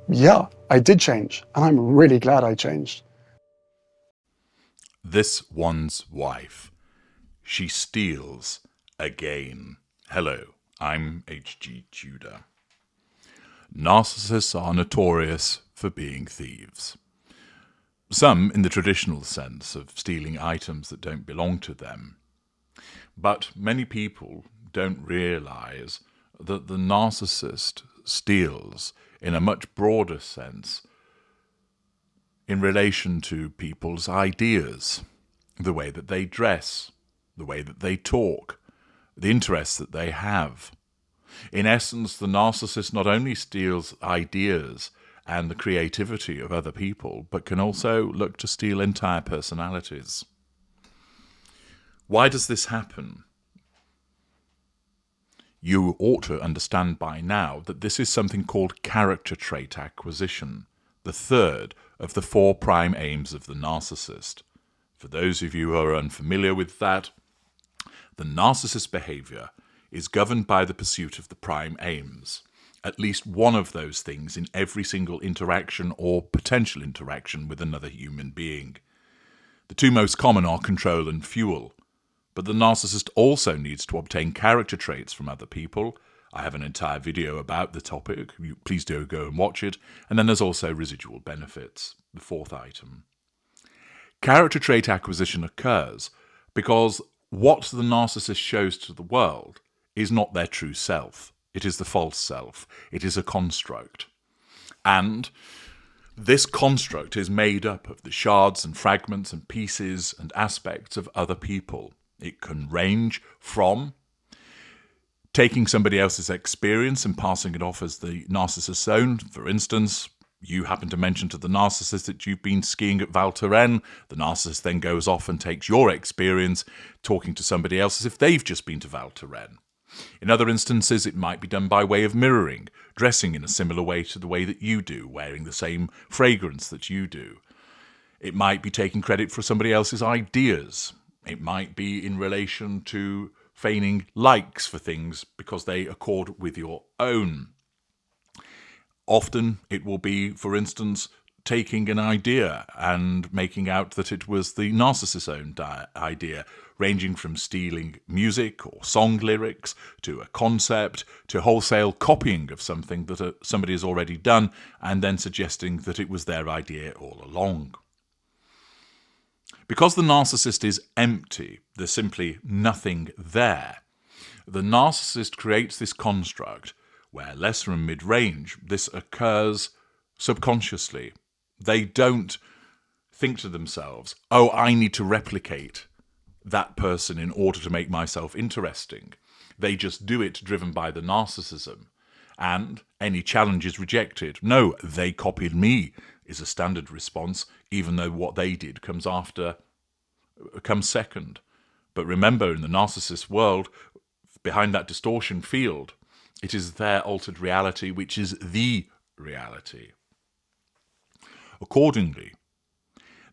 Yeah, I did change, and I'm really glad I changed. This one's wife. She steals again. Hello, I'm H.G. Tudor. Narcissists are notorious for being thieves. Some in the traditional sense of stealing items that don't belong to them. But many people don't realize that the narcissist steals in a much broader sense in relation to people's ideas, the way that they dress, the way that they talk, the interests that they have. In essence, the narcissist not only steals ideas and the creativity of other people, but can also look to steal entire personalities. Why does this happen? You ought to understand by now that this is something called character trait acquisition, the third of the four prime aims of the narcissist. For those of you who are unfamiliar with that, the narcissist behaviour is governed by the pursuit of the prime aims, at least one of those things in every single interaction or potential interaction with another human being. The two most common are control and fuel, but the narcissist also needs to obtain character traits from other people. I have an entire video about the topic, please do go and watch it, and then there's also residual benefits, the fourth item. Character trait acquisition occurs because what the narcissist shows to the world is not their true self. It is the false self. It is a construct. And this construct is made up of the shards and fragments and pieces and aspects of other people. It can range from taking somebody else's experience and passing it off as the narcissist's own. For instance, you happen to mention to the narcissist that you've been skiing at Val Thorens. The narcissist then goes off and takes your experience talking to somebody else as if they've just been to Val Thorens. In other instances, it might be done by way of mirroring, dressing in a similar way to the way that you do, wearing the same fragrance that you do. It might be taking credit for somebody else's ideas. It might be in relation to feigning likes for things because they accord with your own. Often it will be, for instance, taking an idea and making out that it was the narcissist's own idea, ranging from stealing music or song lyrics to a concept to wholesale copying of something that somebody has already done and then suggesting that it was their idea all along. Because the narcissist is empty, there's simply nothing there, the narcissist creates this construct where, less from mid-range, this occurs subconsciously. They don't think to themselves, oh, I need to replicate that person in order to make myself interesting. They just do it driven by the narcissism, and any challenge is rejected. No, they copied me is a standard response, even though what they did comes second. But remember, in the narcissist world, behind that distortion field, it is their altered reality which is the reality. Accordingly,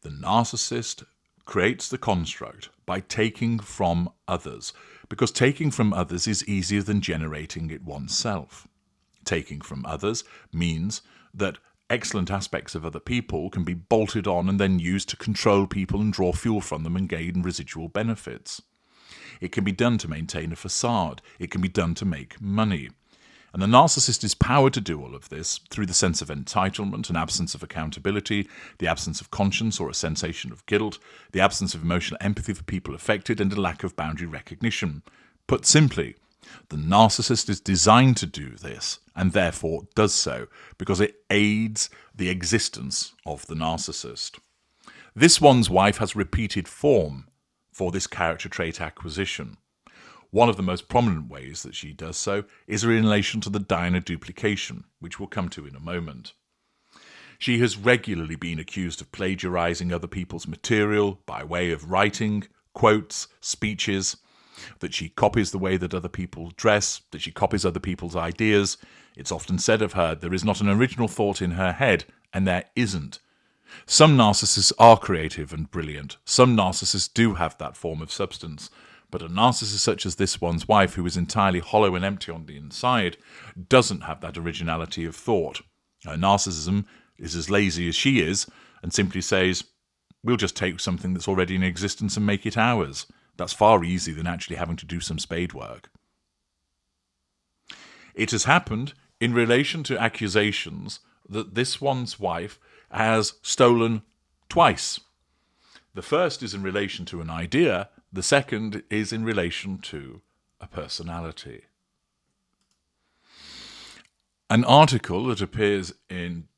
the narcissist creates the construct by taking from others, because taking from others is easier than generating it oneself. Taking from others means that excellent aspects of other people can be bolted on and then used to control people and draw fuel from them and gain residual benefits. It can be done to maintain a facade. It can be done to make money. And the narcissist is powered to do all of this through the sense of entitlement, an absence of accountability, the absence of conscience or a sensation of guilt, the absence of emotional empathy for people affected, and a lack of boundary recognition. Put simply, the narcissist is designed to do this, and therefore does so, because it aids the existence of the narcissist. This one's wife has repeated form for this character trait acquisition. One of the most prominent ways that she does so is in relation to the Diana duplication, which we'll come to in a moment. She has regularly been accused of plagiarizing other people's material by way of writing, quotes, speeches, that she copies the way that other people dress, that she copies other people's ideas. It's often said of her, there is not an original thought in her head, and there isn't. Some narcissists are creative and brilliant. Some narcissists do have that form of substance. But a narcissist such as this one's wife, who is entirely hollow and empty on the inside, doesn't have that originality of thought. Her narcissism is as lazy as she is and simply says, we'll just take something that's already in existence and make it ours. That's far easier than actually having to do some spade work. It has happened in relation to accusations that this one's wife has stolen twice. The first is in relation to an idea, the second is in relation to a personality. An article that appears in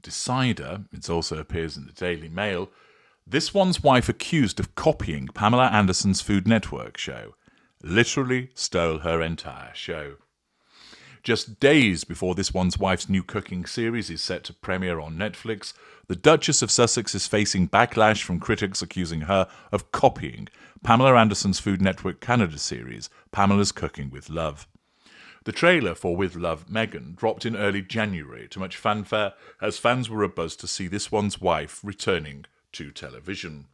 Decider, it also appears in the Daily Mail, this one's wife accused of copying Pamela Anderson's Food Network show, literally stole her entire show. Just days before this one's wife's new cooking series is set to premiere on Netflix, the Duchess of Sussex is facing backlash from critics accusing her of copying Pamela Anderson's Food Network Canada series, Pamela's Cooking with Love. The trailer for With Love, Meghan dropped in early January to much fanfare as fans were abuzz to see this one's wife returning to television.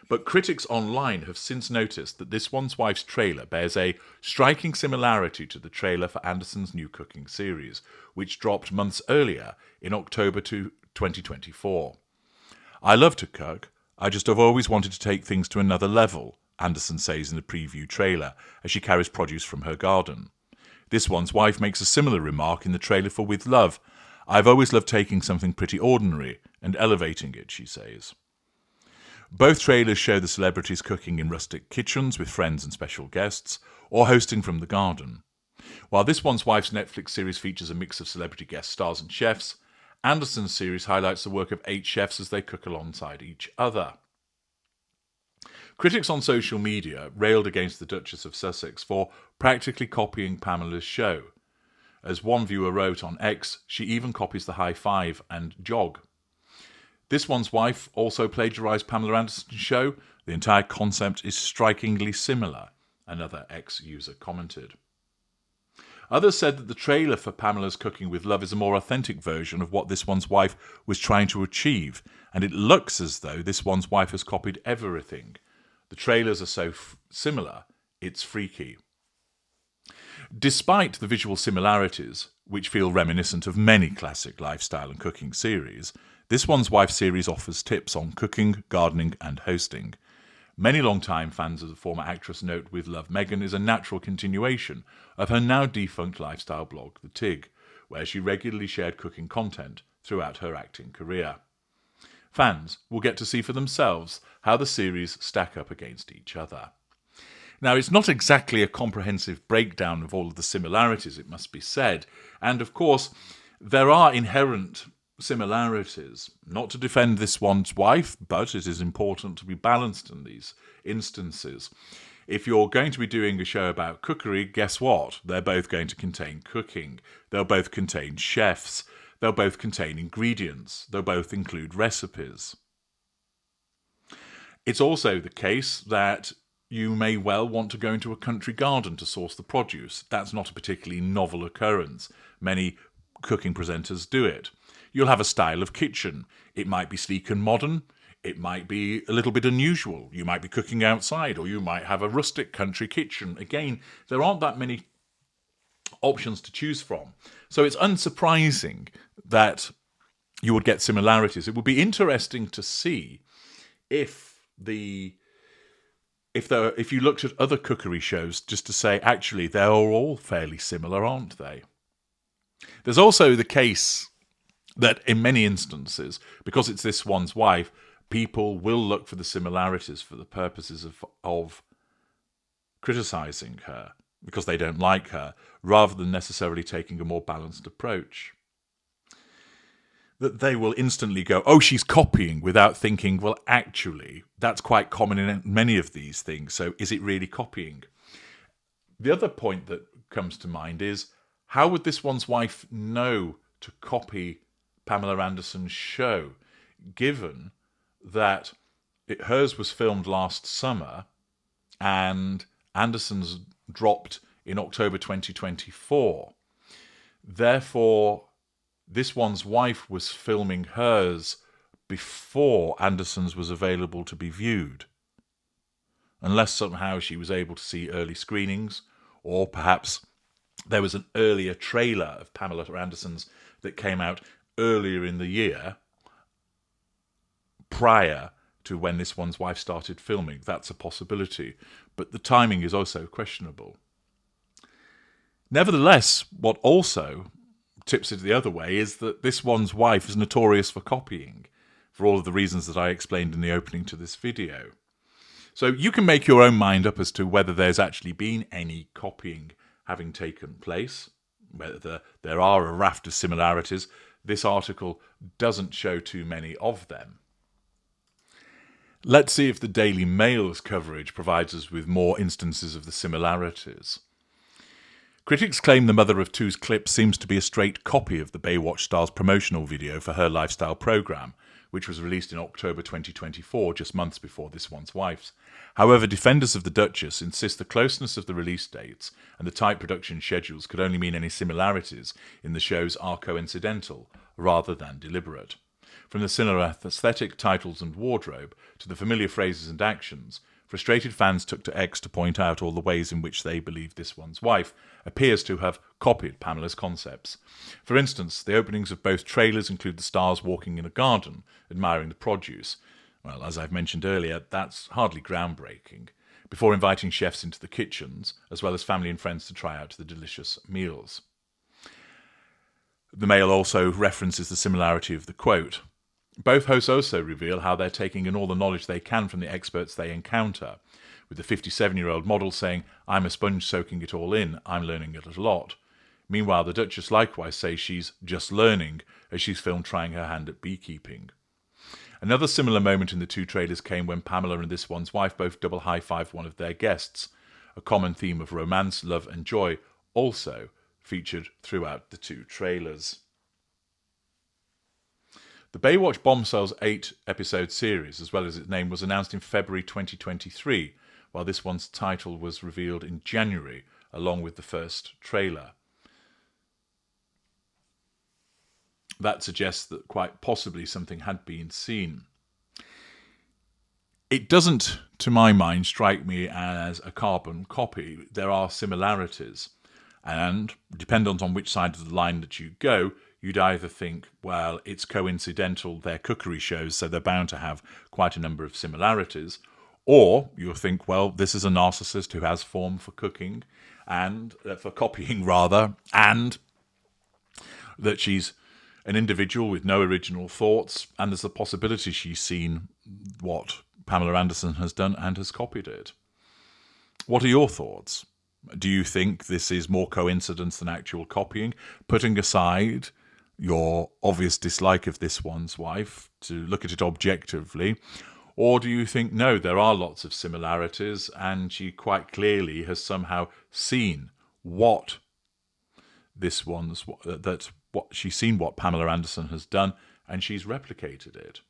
But critics online have since noticed that this one's wife's trailer bears a striking similarity to the trailer for Anderson's new cooking series, which dropped months earlier in October 2024. I love to cook, I just have always wanted to take things to another level, Anderson says in the preview trailer as she carries produce from her garden. This one's wife makes a similar remark in the trailer for With Love. I've always loved taking something pretty ordinary and elevating it, she says. Both trailers show the celebrities cooking in rustic kitchens with friends and special guests, or hosting from the garden. While this one's wife's Netflix series features a mix of celebrity guest stars and chefs, Anderson's series highlights the work of 8 chefs as they cook alongside each other. Critics on social media railed against the Duchess of Sussex for practically copying Pamela's show. As one viewer wrote on X, she even copies the high five and jog. This one's wife also plagiarised Pamela Anderson's show. The entire concept is strikingly similar, another X-user commented. Others said that the trailer for Pamela's Cooking with Love is a more authentic version of what this one's wife was trying to achieve, and it looks as though this one's wife has copied everything. The trailers are so similar, it's freaky. Despite the visual similarities, which feel reminiscent of many classic lifestyle and cooking series, this one's wife series offers tips on cooking, gardening and hosting. Many long-time fans of the former actress note With Love, Meghan is a natural continuation of her now defunct lifestyle blog, The Tig, where she regularly shared cooking content throughout her acting career. Fans will get to see for themselves how the series stack up against each other. Now, it's not exactly a comprehensive breakdown of all of the similarities, it must be said, and of course, there are inherent similarities. Not to defend this one's wife, but it is important to be balanced in these instances. If you're going to be doing a show about cookery, guess what? They're both going to contain cooking. They'll both contain chefs. They'll both contain ingredients. They'll both include recipes. It's also the case that you may well want to go into a country garden to source the produce. That's not a particularly novel occurrence. Many cooking presenters do it. You'll have a style of kitchen. It might be sleek and modern. It might be a little bit unusual. You might be cooking outside, or you might have a rustic country kitchen. Again, there aren't that many options to choose from. So it's unsurprising that you would get similarities. It would be interesting to see if you looked at other cookery shows, just to say, actually, they're all fairly similar, aren't they? There's also the case that in many instances, because it's this one's wife, people will look for the similarities for the purposes of criticising her, because they don't like her, rather than necessarily taking a more balanced approach. That they will instantly go, oh, she's copying, without thinking, well, actually, that's quite common in many of these things, so is it really copying? The other point that comes to mind is, how would this one's wife know to copy Pamela Anderson's show, given that hers was filmed last summer and Anderson's dropped in October 2024. Therefore, this one's wife was filming hers before Anderson's was available to be viewed. Unless somehow she was able to see early screenings, or perhaps there was an earlier trailer of Pamela Anderson's that came out earlier in the year, prior to when This One's Wife started filming. That's a possibility, but the timing is also questionable. Nevertheless, what also tips it the other way is that This One's Wife is notorious for copying, for all of the reasons that I explained in the opening to this video. So you can make your own mind up as to whether there's actually been any copying having taken place, whether there are a raft of similarities. This article doesn't show too many of them. Let's see if the Daily Mail's coverage provides us with more instances of the similarities. Critics claim the mother of two's clip seems to be a straight copy of the Baywatch star's promotional video for her lifestyle programme, which was released in October 2024, just months before This One's Wife's. However, defenders of the Duchess insist the closeness of the release dates and the tight production schedules could only mean any similarities in the shows are coincidental, rather than deliberate. From the similar aesthetic, titles and wardrobe, to the familiar phrases and actions, frustrated fans took to X to point out all the ways in which they believe This One's Wife appears to have copied Pamela's concepts. For instance, the openings of both trailers include the stars walking in a garden, admiring the produce. Well, as I've mentioned earlier, that's hardly groundbreaking. Before inviting chefs into the kitchens, as well as family and friends to try out the delicious meals. The Mail also references the similarity of the quote. Both hosts also reveal how they're taking in all the knowledge they can from the experts they encounter, with the 57-year-old model saying, "I'm a sponge soaking it all in, I'm learning a lot." Meanwhile, the Duchess likewise says she's just learning as she's filmed trying her hand at beekeeping. Another similar moment in the two trailers came when Pamela and This One's Wife both double high-fived one of their guests. A common theme of romance, love and joy also featured throughout the two trailers. The Baywatch Bombshells 8-episode series, as well as its name, was announced in February 2023, while this one's title was revealed in January, along with the first trailer. That suggests that quite possibly something had been seen. It doesn't, to my mind, strike me as a carbon copy. There are similarities, and dependent on which side of the line that you go, you'd either think, well, it's coincidental, they're cookery shows, so they're bound to have quite a number of similarities, or you'll think, well, this is a narcissist who has form for cooking, and for copying rather, and that she's an individual with no original thoughts, and there's a possibility she's seen what Pamela Anderson has done and has copied it. What are your thoughts? Do you think this is more coincidence than actual copying? Putting aside your obvious dislike of This One's Wife, to look at it objectively, or do you think, no, there are lots of similarities and she quite clearly has somehow seen what she's seen what Pamela Anderson has done and she's replicated it?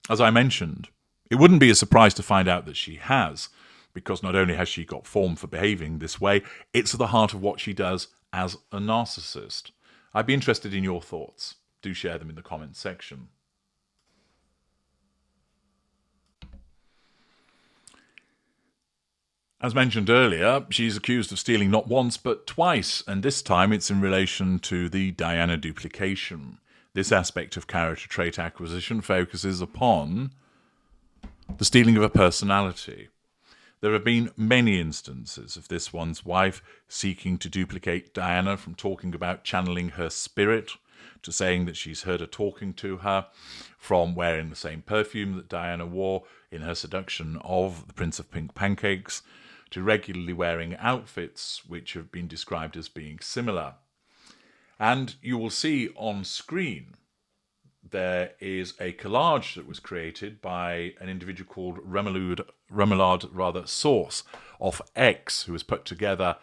As I mentioned, it wouldn't be a surprise to find out that she has, because not only has she got form for behaving this way, it's at the heart of what she does as a narcissist. I'd be interested in your thoughts. Do share them in the comments section. As mentioned earlier, she's accused of stealing not once but twice, and this time it's in relation to the Diana duplication. This aspect of character trait acquisition focuses upon the stealing of a personality. There have been many instances of This One's Wife seeking to duplicate Diana, from talking about channeling her spirit to saying that she's heard her talking to her, from wearing the same perfume that Diana wore in her seduction of the Prince of Pink Pancakes, to regularly wearing outfits which have been described as being similar. And you will see on screen there is a collage that was created by an individual called Remoulade Source of X, who has put together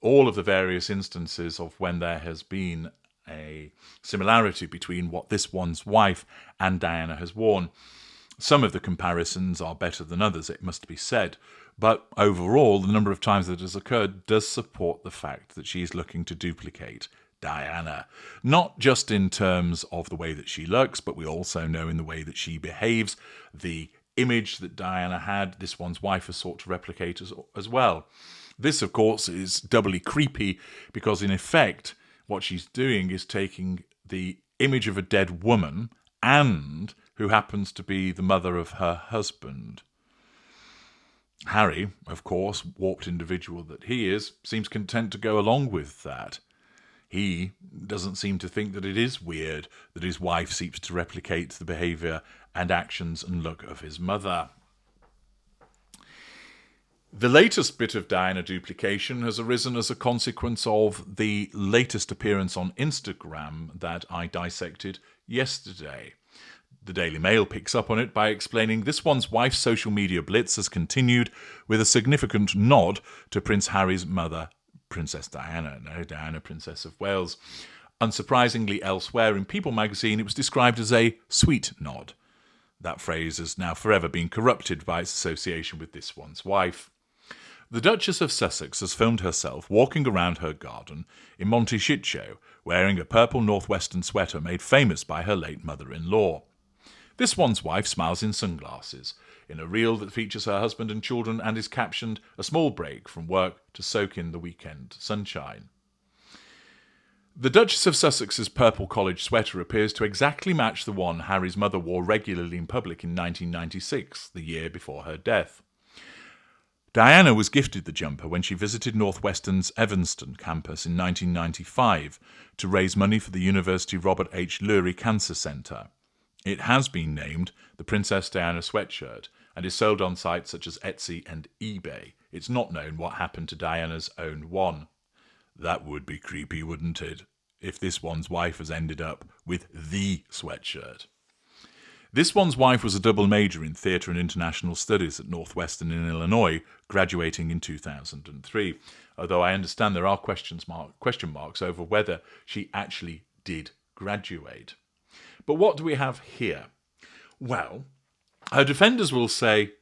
all of the various instances of when there has been a similarity between what This One's Wife and Diana has worn. Some of the comparisons are better than others, it must be said, but overall the number of times that it has occurred does support the fact that she is looking to duplicate Diana, not just in terms of the way that she looks, but we also know in the way that she behaves. The image that Diana had, This One's Wife has sought to replicate as well. This, of course, is doubly creepy because, in effect, what she's doing is taking the image of a dead woman and who happens to be the mother of her husband. Harry, of course, warped individual that he is, seems content to go along with that. He doesn't seem to think that it is weird that his wife seeks to replicate the behaviour and actions and look of his mother. The latest bit of Diana duplication has arisen as a consequence of the latest appearance on Instagram that I dissected yesterday. The Daily Mail picks up on it by explaining this one's wife's social media blitz has continued with a significant nod to Prince Harry's mother, Princess Diana, Diana, Princess of Wales. Unsurprisingly, elsewhere in People magazine, it was described as a sweet nod. That phrase has now forever been corrupted by its association with this one's wife. The Duchess of Sussex has filmed herself walking around her garden in Montecchio, wearing a purple northwestern sweater made famous by her late mother-in-law. This one's wife smiles in sunglasses, in a reel that features her husband and children and is captioned, "A small break from work to soak in the weekend sunshine." The Duchess of Sussex's purple college sweater appears to exactly match the one Harry's mother wore regularly in public in 1996, the year before her death. Diana was gifted the jumper when she visited Northwestern's Evanston campus in 1995 to raise money for the University Robert H. Lurie Cancer Centre. It has been named the Princess Diana sweatshirt and is sold on sites such as Etsy and eBay. It's not known what happened to Diana's own one. That would be creepy, wouldn't it, if this one's wife has ended up with the sweatshirt. This one's wife was a double major in theatre and international studies at Northwestern in Illinois, graduating in 2003, although I understand there are question marks over whether she actually did graduate. But what do we have here? Well, her defenders will say,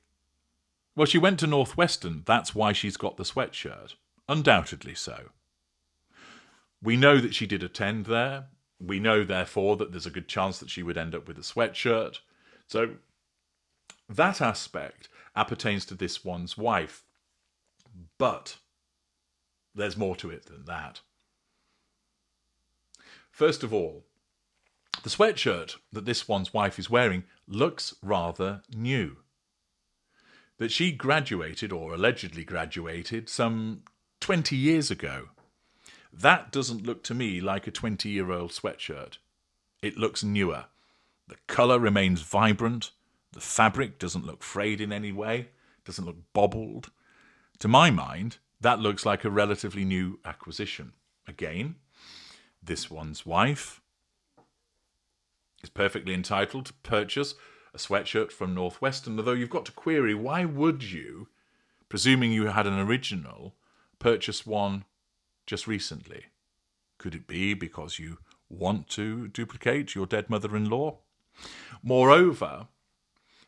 well, she went to Northwestern, that's why she's got the sweatshirt. Undoubtedly so. We know that she did attend there. We know, therefore, that there's a good chance that she would end up with a sweatshirt. So that aspect appertains to this one's wife. But there's more to it than that. First of all, the sweatshirt that this one's wife is wearing looks rather new. That she graduated, or allegedly graduated, some 20 years ago. That doesn't look to me like a 20-year-old sweatshirt. It looks newer. The colour remains vibrant. The fabric doesn't look frayed in any way. Doesn't look bobbled. To my mind, that looks like a relatively new acquisition. Again, this one's wife is perfectly entitled to purchase a sweatshirt from Northwestern, although you've got to query, why would you, presuming you had an original, purchase one just recently? Could it be because you want to duplicate your dead mother-in-law? Moreover,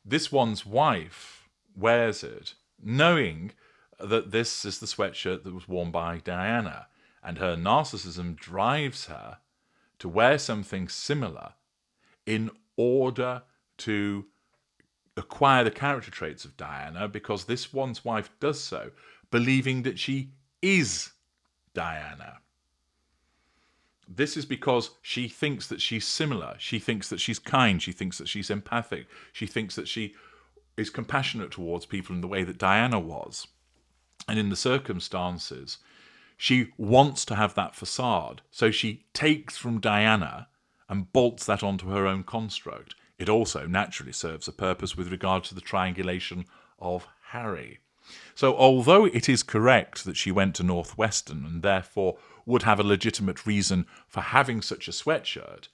this one's wife wears it knowing that this is the sweatshirt that was worn by Diana, and her narcissism drives her to wear something similar in order to acquire the character traits of Diana, because this one's wife does so, believing that she is Diana. This is because she thinks that she's similar. She thinks that she's kind. She thinks that she's empathic. She thinks that she is compassionate towards people in the way that Diana was. And in the circumstances, she wants to have that facade. So she takes from Diana and bolts that onto her own construct. It also naturally serves a purpose with regard to the triangulation of Harry. So although it is correct that she went to Northwestern and therefore would have a legitimate reason for having such a sweatshirt,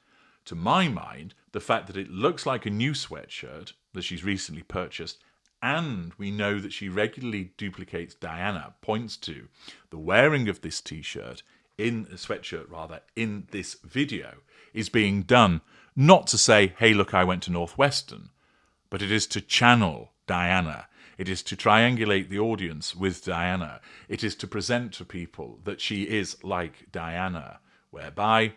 to my mind, the fact that it looks like a new sweatshirt that she's recently purchased, and we know that she regularly duplicates Diana, points to the wearing of this t-shirt, in a sweatshirt rather, in this video, is being done not to say, hey, look, I went to Northwestern, but it is to channel Diana. It is to triangulate the audience with Diana. It is to present to people that she is like Diana, whereby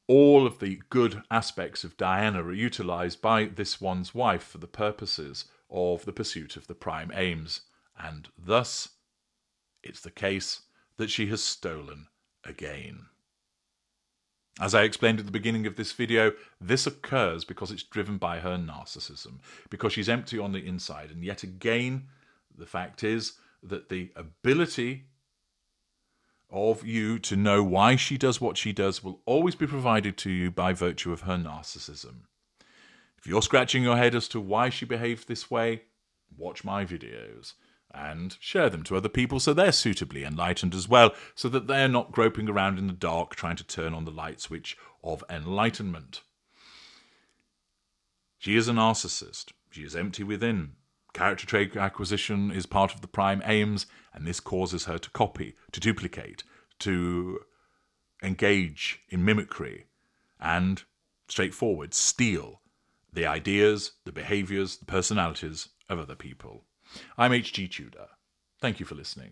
all of the good aspects of Diana are utilised by this one's wife for the purposes of the pursuit of the prime aims. And thus, it's the case that she has stolen again. As I explained at the beginning of this video, this occurs because it's driven by her narcissism, because she's empty on the inside. And yet again, the fact is that the ability of you to know why she does what she does will always be provided to you by virtue of her narcissism. If you're scratching your head as to why she behaved this way, watch my videos and share them to other people so they're suitably enlightened as well, so that they're not groping around in the dark trying to turn on the light switch of enlightenment. She is a narcissist. She is empty within. Character trait acquisition is part of the prime aims, and this causes her to copy, to duplicate, to engage in mimicry, and, straightforward, steal the ideas, the behaviours, the personalities of other people. I'm H.G. Tudor. Thank you for listening.